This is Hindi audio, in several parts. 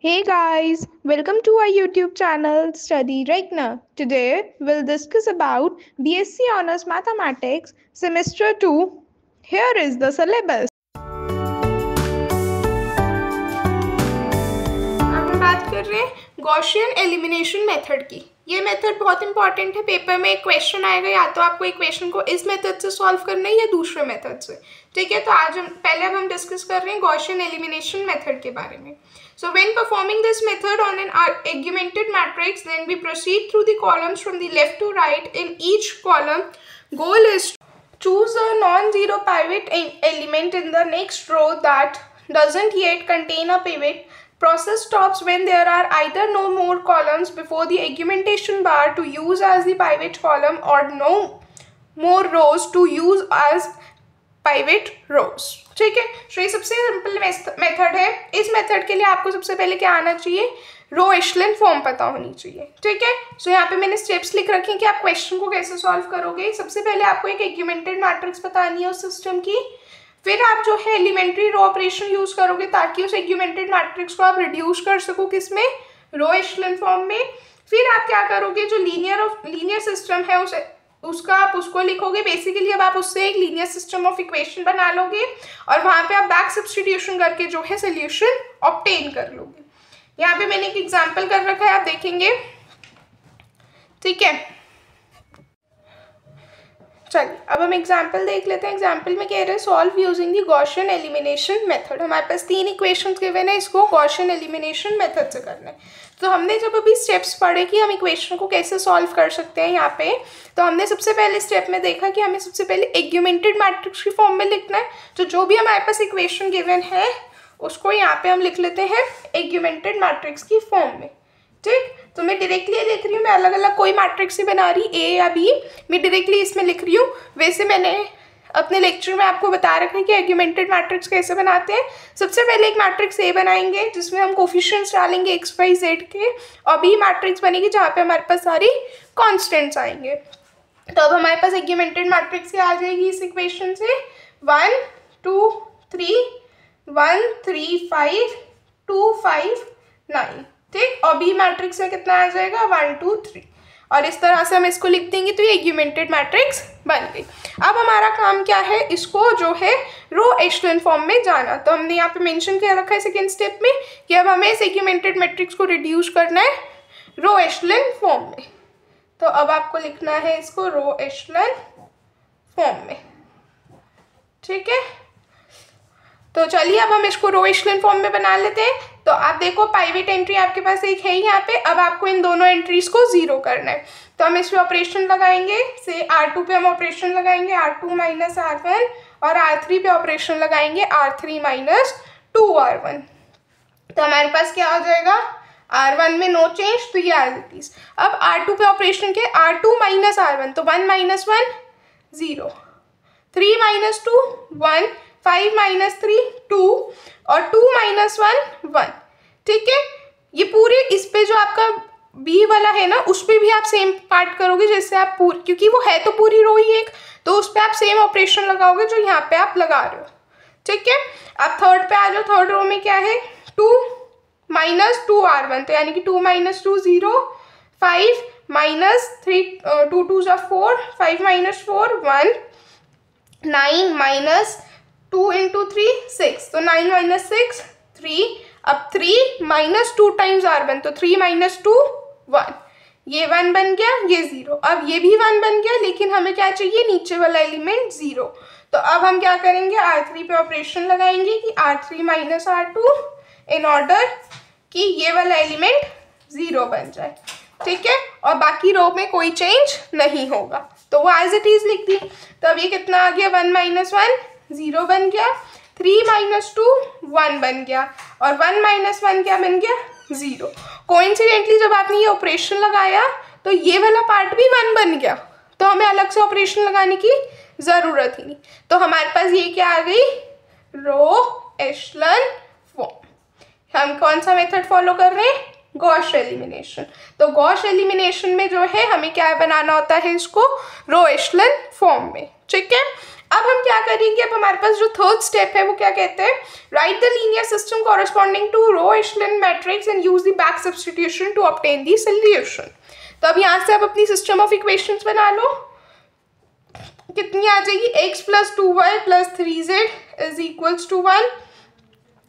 Hey guys, welcome to our YouTube channel Study Regna. Today we'll discuss about BSc Honors Mathematics Semester 2. Here is the syllabus. अब हम बात कर रहे हैं गॉसियन एलिमिनेशन मेथड की। ये मेथड बहुत इंपॉर्टेंट है। पेपर में एक क्वेश्चन आएगा, या तो आपको इक्वेशन को इस मेथड से सॉल्व करना है या दूसरे मेथड से। ठीक है, तो आज हम डिस्कस कर रहे हैं गॉसियन एलिमिनेशन मेथड के बारे में। So when performing this method on an augmented matrix, then we proceed through the columns from the left to right. In each column, goal is to choose a non-zero pivot element in the next row that doesn't yet contain a pivot. Process stops when there are either no more columns before the augmentation bar to use as the pivot column or no more rows to use as pivot rows. ठीक है, तो ये सबसे सिंपल मेथड है। इस मेथड के लिए आपको सबसे पहले क्या आना चाहिए, रो एशेलन फॉर्म पता होनी चाहिए। ठीक है, सो यहाँ पे मैंने स्टेप्स लिख रखे हैं कि आप क्वेश्चन को कैसे सॉल्व करोगे। सबसे पहले आपको एक एग्यूमेंटेड मैट्रिक्स बतानी है उस सिस्टम की, फिर आप जो है एलिमेंट्री रो ऑपरेशन यूज करोगे ताकि उस एग्यूमेंटेड मैट्रिक्स को आप रिड्यूस कर सको किसमें, रो एशेलन फॉर्म में। फिर आप क्या करोगे, जो लीनियर सिस्टम है उसको लिखोगे। बेसिकली अब आप उससे एक लीनियर सिस्टम ऑफ इक्वेशन बना लोगे और वहां पे आप बैक सब्स्टिट्यूशन करके जो है सोल्यूशन ऑब्टेन कर लोगे। यहाँ पे मैंने एक एग्जांपल कर रखा है, आप देखेंगे। ठीक है, चलिए अब हम एग्जाम्पल देख लेते हैं। एग्जाम्पल में कह रहे हैं solve using the Gaussian elimination method. हमारे पास 3 इक्वेशंस गिवन है, इसको गॉसियन एलिमिनेशन मेथड से करना है। तो हमने जब अभी स्टेप्स पढ़े कि हम इक्वेशन को कैसे सॉल्व कर सकते हैं यहाँ पे, तो हमने सबसे पहले स्टेप में देखा कि हमें सबसे पहले एग्यूमेंटेड मैट्रिक्स की फॉर्म में लिखना है। तो जो भी हमारे पास इक्वेशन गिवन है उसको यहाँ पे हम लिख लेते हैं एग्यूमेंटेड मैट्रिक्स की फॉर्म में। ठीक, तो मैं डायरेक्टली लिख रही हूँ, मैं अलग अलग कोई मैट्रिक्स ही बना रही ए या बी, मैं डायरेक्टली इसमें लिख रही हूँ। वैसे मैंने अपने लेक्चर में आपको बता रखा है कि आर्गुमेंटेड मैट्रिक्स कैसे बनाते हैं। सबसे पहले एक मैट्रिक्स ए बनाएंगे जिसमें हम कोफिशिएंट्स डालेंगे एक्स वाई जेड के, और बी मैट्रिक्स बनेगी जहाँ पे हमारे पास सारी कॉन्स्टेंट्स आएंगे। तो अब हमारे पास आर्गुमेंटेड मैट्रिक्स क्या आ जाएगी इस इक्वेशन से, 1 2 3 1 3 5 2 5 9। ठीक, और बी मैट्रिक्स में कितना आ जाएगा, 1 2 3, और इस तरह से हम इसको लिख देंगे तो ये एग्यूमेंटेड मैट्रिक्स बन गई। अब हमारा काम क्या है, इसको जो है रो एशेलन फॉर्म में जाना। तो हमने यहाँ पे मेंशन कर रखा है सेकेंड स्टेप में कि अब हमें इस एग्यूमेंटेड मैट्रिक्स को रिड्यूस करना है रो एशेलन फॉर्म में। तो अब आपको लिखना है इसको रो एशेलन फॉर्म में। ठीक है, तो चलिए अब हम इसको रो एशेलन फॉर्म में बना लेते हैं। तो आप देखो पाइवेट एंट्री आपके पास एक है यहाँ पे, अब आपको इन दोनों एंट्रीज को 0 करना है। तो हम इस पे ऑपरेशन लगाएंगे, से R2 पे हम ऑपरेशन लगाएंगे R2 माइनस R1, और R3 पे ऑपरेशन लगाएंगे R3 माइनस 2R1। तो हमारे पास क्या हो जाएगा, R1 में नो चेंज, तो ये R इज। अब R2 पे ऑपरेशन के R2 माइनस R1, तो 1 माइनस 1 0, 3 माइनस 2 1, 5 माइनस 3 2, और 2 माइनस 1 1। ठीक है, ये पूरे इस पे जो आपका बी वाला है ना उस पे भी आप सेम पार्ट करोगे जैसे आप क्योंकि वो है तो पूरी रो ही एक, तो उस पे आप सेम ऑपरेशन लगाओगे जो यहाँ पे आप लगा रहे हो। ठीक है, अब थर्ड पे आ जाओ। थर्ड रो में क्या है, 2 माइनस 2R1, तो यानी कि 2 minus 2 0, 5 minus 3 2 2 4, 5 minus 4 1, 9 minus 2 into 3 6, तो 9 माइनस 6 3, अब 3 माइनस 2 टाइम्स R1, तो 3 माइनस 2 1, ये 1 बन गया, ये 0। अब ये भी 1 बन गया, लेकिन हमें क्या चाहिए, नीचे वाला एलिमेंट 0। तो अब हम क्या करेंगे, R3 पे ऑपरेशन लगाएंगे कि R3 minus R2 in order कि ये वाला एलिमेंट 0 बन जाए। ठीक है, और बाकी रो में कोई चेंज नहीं होगा, तो वो एज इट इज लिख दी। तो अब ये कितना आ गया, 1 माइनस 1 0 बन गया, 3 माइनस 2 1 बन गया, और 1 माइनस 1 क्या बन गया, 0। कोइंसिडेंटली जब आपने ये ऑपरेशन लगाया तो ये वाला पार्ट भी 1 बन गया, तो हमें अलग से ऑपरेशन लगाने की ज़रूरत ही नहीं। तो हमारे पास ये क्या आ गई, रो एशेलन फॉर्म। हम कौन सा मेथड फॉलो कर रहे हैं, गॉस एलिमिनेशन। तो गॉस एलिमिनेशन में जो है हमें क्या बनाना होता है, इसको रो एशेलन फॉर्म में। ठीक है, अब हम क्या करेंगे, अब हमारे पास जो थर्ड स्टेप है वो क्या कहते हैं, write the linear system corresponding to row echelon matrix and use the back substitution to obtain the solution. तो अब यहाँ से आप अपनी सिस्टम ऑफ इक्वेशंस बना लो, कितनी आ जाएगी, x plus 2y plus 3z is equals to 1,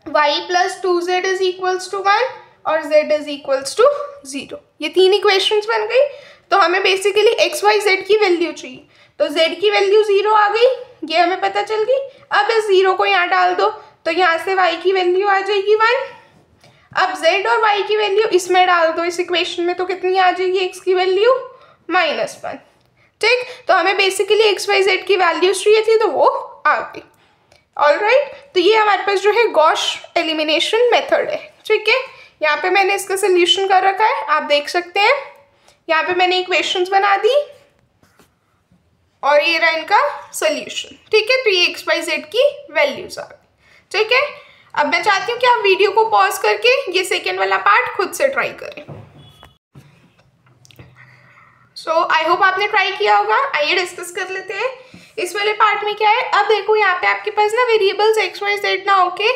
y plus 2z is equals to 1 और z इज इक्वल्स टू 0। ये तीन इक्वेशंस बन गई। तो हमें बेसिकली x y z की वैल्यू चाहिए, तो z की वैल्यू 0 आ गई, ये हमें पता चल गई। अब इस 0 को यहाँ डाल दो, तो यहाँ से y की वैल्यू आ जाएगी 1। अब z और y की वैल्यू इसमें डाल दो इस इक्वेशन में, तो कितनी आ जाएगी, x की वैल्यू -1। ठीक, तो हमें बेसिकली एक्स वाई जेड की वैल्यूज चाहिए थी, तो वो आ गई। ऑलराइट, तो ये हमारे पास जो है गॉश एलिमिनेशन मेथड है। ठीक है, यहाँ पे मैंने इसका सोल्यूशन कर रखा है, आप देख सकते हैं। यहाँ पे मैंने इक्वेशंस बना दी और ये रहा इनका सोल्यूशन। ठीक है, तो ये एक्स वाई जेड की वैल्यूज आ गई। ठीक है, अब मैं चाहती हूँ कि आप वीडियो को पॉज करके ये सेकेंड वाला पार्ट खुद से ट्राई करें। सो आई होप आपने ट्राई किया होगा। आइए डिस्कस कर लेते हैं इस वाले पार्ट में क्या है। अब देखो यहाँ पे आपके पास ना वेरिएबल्स एक्स वाई जेड ना होके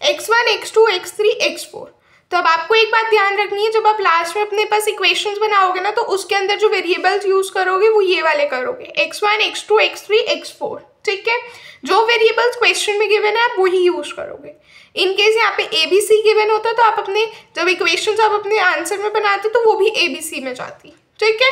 x1 x2 x3 x4। तो अब आपको एक बात ध्यान रखनी है, जब आप लास्ट में अपने पास इक्वेशंस बनाओगे ना, तो उसके अंदर जो वेरिएबल्स यूज करोगे वो ये वाले करोगे, x1 x2 x3 x4। ठीक है, जो वेरिएबल्स क्वेश्चन में गिवन है आप वही यूज करोगे। इन केस यहाँ पे ABC गिवन होता तो आप अपने जब इक्वेशंस आप अपने आंसर में बनाते तो वो भी ABC में जाती। ठीक है,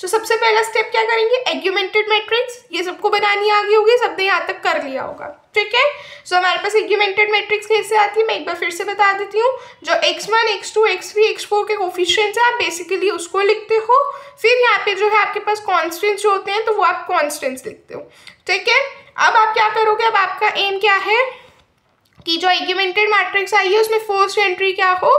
तो सबसे पहला स्टेप क्या करेंगे, एग्यूमेंटेड मैट्रिक्स। ये सबको बनानी आ गई होगी, सबने यहाँ तक कर लिया होगा। ठीक है, सो हमारे पास एग्यूमेंटेड मैट्रिक्स कैसे आती है मैं एक बार फिर से बता देती हूँ। जो x1 x2 x3 x4 के कोफिशिएंट्स हैं आप बेसिकली उसको लिखते हो, फिर यहाँ पे जो है आपके पास कॉन्स्टेंट्स जो होते हैं तो वो आप कॉन्स्टेंट्स लिखते हो। ठीक है, अब आप क्या करोगे, अब आपका एम क्या है कि जो एग्यूमेंटेड मैट्रिक्स आई है उसमें फर्स्ट एंट्री क्या हो,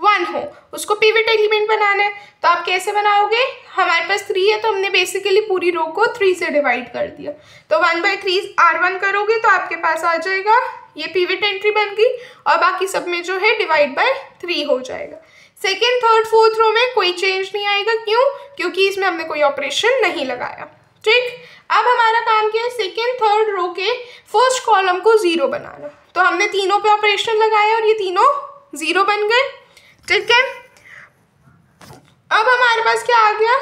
1 हो, उसको पिवट एलिमेंट बनाना है। तो आप कैसे बनाओगे, हमारे पास 3 है तो हमने बेसिकली पूरी रो को 3 से डिवाइड कर दिया, तो 1/3 R1 करोगे तो आपके पास आ जाएगा, ये पिवट एंट्री बन गई और बाकी सब में जो है डिवाइड बाय 3 हो जाएगा। सेकेंड थर्ड फोर्थ रो में कोई चेंज नहीं आएगा, क्यों, क्योंकि इसमें हमने कोई ऑपरेशन नहीं लगाया। ठीक, अब हमारा काम क्या है, सेकेंड थर्ड रो के फर्स्ट कॉलम को 0 बनाना। तो हमने तीनों पे ऑपरेशन लगाया और ये तीनों 0 बन गए। ठीक है, अब हमारे पास क्या आ गया,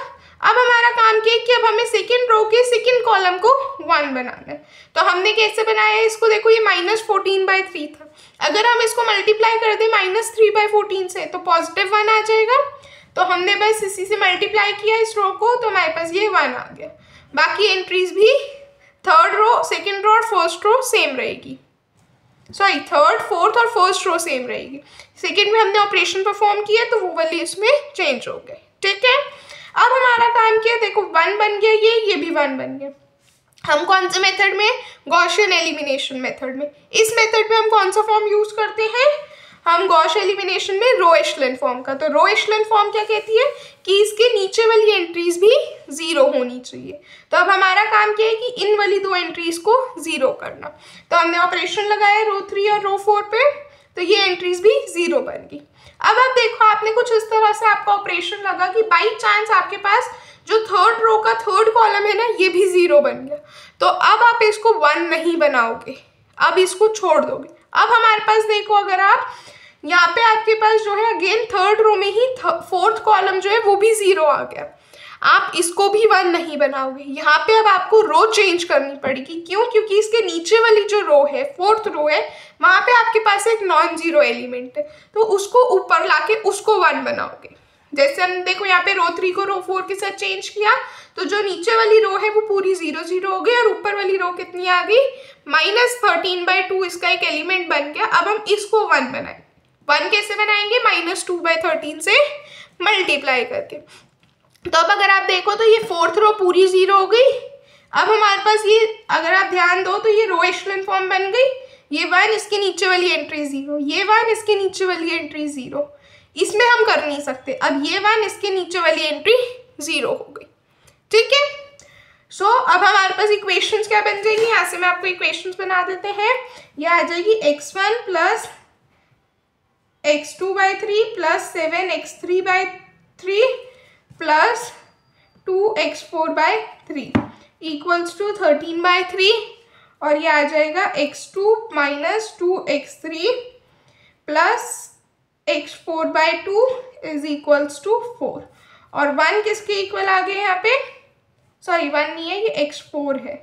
अब हमारा काम क्या है कि अब हमें सेकंड रो के सेकंड कॉलम को 1 बनाना है। तो हमने कैसे बनाया है इसको, देखो ये -14/3 था, अगर हम इसको मल्टीप्लाई कर दें -3/14 से तो +1 आ जाएगा। तो हमने बस इसी से मल्टीप्लाई किया इस रो को, तो हमारे पास ये 1 आ गया। बाकी एंट्रीज भी थर्ड रो सेकेंड रो और फर्स्ट रो सेम रहेगी, सॉरी थर्ड फोर्थ और फर्स्ट रो सेम रहेगी। सेकेंड में हमने ऑपरेशन परफॉर्म किया तो वो वाली इसमें चेंज हो गए। ठीक है, अब हमारा काम क्या है, देखो 1 बन गया, ये भी 1 बन गया। हम कौन से मेथड में, गॉसियन एलिमिनेशन मेथड में। इस मेथड में हम कौन सा फॉर्म यूज करते हैं, हम गॉस एलिमिनेशन में रो एशेलन फॉर्म का। तो रो एशेलन फॉर्म क्या कहती है कि इसके नीचे वाली एंट्रीज भी 0 होनी चाहिए। तो अब हमारा काम क्या है कि इन वाली 2 एंट्रीज को 0 करना। तो हमने ऑपरेशन लगाया रो 3 और रो 4 पे, तो ये एंट्रीज भी 0 बन गई। अब आप देखो आपने कुछ इस तरह से आपका ऑपरेशन लगा कि बाई चांस आपके पास जो थर्ड रो का थर्ड कॉलम है ना ये भी 0 बन गया, तो अब आप इसको 1 नहीं बनाओगे, अब इसको छोड़ दोगे। अब हमारे पास देखो अगर आप यहाँ पे आपके पास जो है अगेन थर्ड रो में ही फोर्थ कॉलम जो है वो भी 0 आ गया, आप इसको भी 1 नहीं बनाओगे। यहाँ पे अब आपको रो चेंज करनी पड़ेगी, क्यों, क्योंकि इसके नीचे वाली जो रो है फोर्थ रो है वहाँ पे आपके पास एक नॉन जीरो एलिमेंट है, तो उसको ऊपर लाके उसको 1 बनाओगे। जैसे हम देखो यहाँ पे रो 3 को रो 4 के साथ चेंज किया, तो जो नीचे वाली रो है वो पूरी 0 0 हो गई और ऊपर वाली रो कितनी आ गई, -13/2 इसका एक एलिमेंट बन गया। अब हम इसको 1 बनाएंगे। 1 कैसे बनाएंगे, -2/13 से मल्टीप्लाई करके। तो अब अगर आप देखो तो ये फोर्थ रो पूरी 0 हो गई। अब हमारे पास ये अगर आप ध्यान दो तो ये रो एशेलन फॉर्म बन गई, ये 1 इसके नीचे वाली एंट्री 0, ये 1 इसके नीचे वाली एंट्री 0, इसमें हम कर नहीं सकते। अब ये 1 इसके नीचे वाली एंट्री 0 हो गई। ठीक है, सो अब हमारे पास इक्वेशंस क्या बन जाएगी, यहाँ से मैं आपको इक्वेशंस बना देते हैं। ये आ जाएगी x1 + x2/3 + 7x3/3 + 2x4/3 = 13/3 और ये आ जाएगा x2 minus 2x3 plus x4/2 is equals to 4। और 1 किसके इक्वल आ गए यहाँ पे, सॉरी 1 नहीं है, ये x4 है।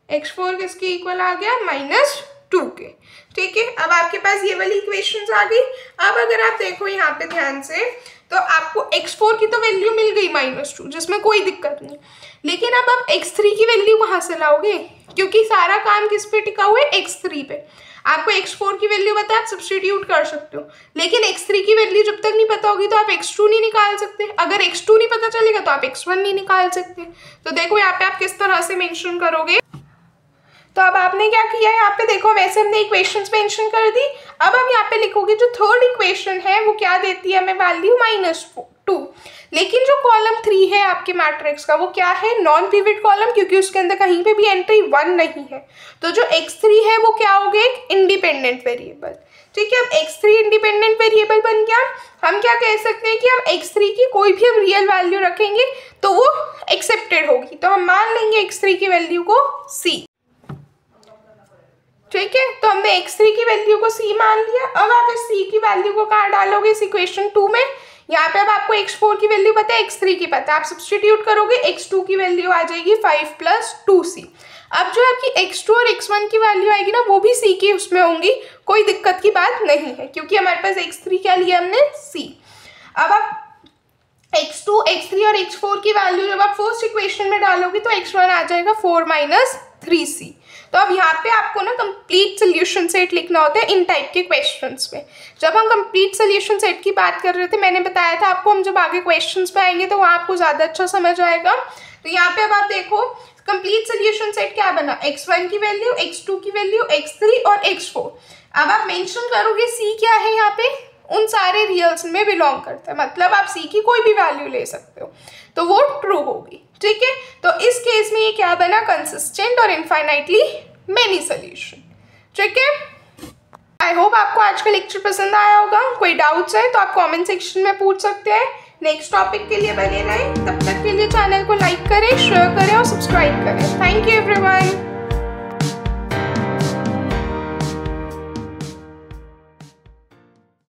x4 किसके इक्वल आ गया, -2 के। ठीक है, अब आपके पास ये वाली इक्वेशंस आ गई। अब अगर आप देखो यहाँ पे ध्यान से, तो आपको x4 की तो वैल्यू मिल गई -2, जिसमें कोई दिक्कत नहीं। लेकिन अब आप x3 की वैल्यू कहाँ से लाओगे, क्योंकि सारा काम किस पे टिका हुआ है, x3 पे। आपको x4 की वैल्यू पता है, आप सब्स्टिट्यूट कर सकते हो, लेकिन x3 की वैल्यू जब तक नहीं पता होगी तो आप x2 नहीं निकाल सकते। अगर x2 नहीं पता चलेगा तो आप x1 नहीं निकाल सकते। तो देखो यहाँ पे आप किस तरह से मेंशन करोगे। तो अब आपने क्या किया है, यहाँ पे देखो, वैसे हमने इक्वेशंस मेंशन कर दी। अब हम यहाँ पे लिखोगे जो थर्ड इक्वेशन है वो क्या देती है हमें, वैल्यू -2। लेकिन जो कॉलम 3 है आपके मैट्रिक्स का वो क्या है, नॉन पिवट कॉलम, क्योंकि उसके अंदर कहीं पे भी एंट्री 1 नहीं है। तो जो x3 है वो क्या हो गया, एक इंडिपेंडेंट वेरिएबल। ठीक है, अब x3 इंडिपेंडेंट वेरिएबल बन गया। हम क्या कह सकते हैं कि हम x3 की कोई भी हम रियल वैल्यू रखेंगे तो वो एक्सेप्टेड होगी। तो हम मान लेंगे x3 की वैल्यू को c। ठीक है, तो हमने x3 की वैल्यू को c मान लिया। अब आप इस c की वैल्यू को कहाँ डालोगे, इस इक्वेशन 2 में। यहाँ पे अब आपको x4 की वैल्यू पता है, x3 की पता है, आप सब्स्टिट्यूट करोगे, x2 की वैल्यू आ जाएगी 5 + 2c। अब जो आपकी x2 और x1 की वैल्यू आएगी ना, वो भी c की उसमें होंगी, कोई दिक्कत की बात नहीं है, क्योंकि हमारे पास x3 क्या लिया हमने, c। अब आप x2, x3 और x4 की वैल्यू जब आप फर्स्ट इक्वेशन में डालोगे तो x1 आ जाएगा 4 - 3c। तो अब यहाँ पे आपको ना कंप्लीट सोल्यूशन सेट लिखना होता है इन टाइप के क्वेश्चंस में। जब हम कंप्लीट सोल्यूशन सेट की बात कर रहे थे, मैंने बताया था आपको, हम जब आगे क्वेश्चंस पे आएंगे तो वहाँ आपको ज़्यादा अच्छा समझ आएगा। तो यहाँ पे अब आप देखो कंप्लीट सोल्यूशन सेट क्या बना, x1 की वैल्यू, x2 की वैल्यू, x3 और x4। अब आप मेंशन करोगे c क्या है, यहाँ पे उन सारे रियल्स में बिलोंग करता है, मतलब आप c की कोई भी वैल्यू ले सकते हो, तो वो ट्रू होगी। ठीक है, तो इस केस में ये क्या बना, कंसिस्टेंट और इनफाइनाइटली मेनी सोल्यूशन। ठीक है, आई होप आपको आज का लेक्चर पसंद आया होगा। कोई डाउट्स है तो आप कमेंट सेक्शन में पूछ सकते हैं। नेक्स्ट टॉपिक के लिए बने रहें, तब तक के लिए चैनल को लाइक करें, शेयर करें और सब्सक्राइब करें। Thank you everyone.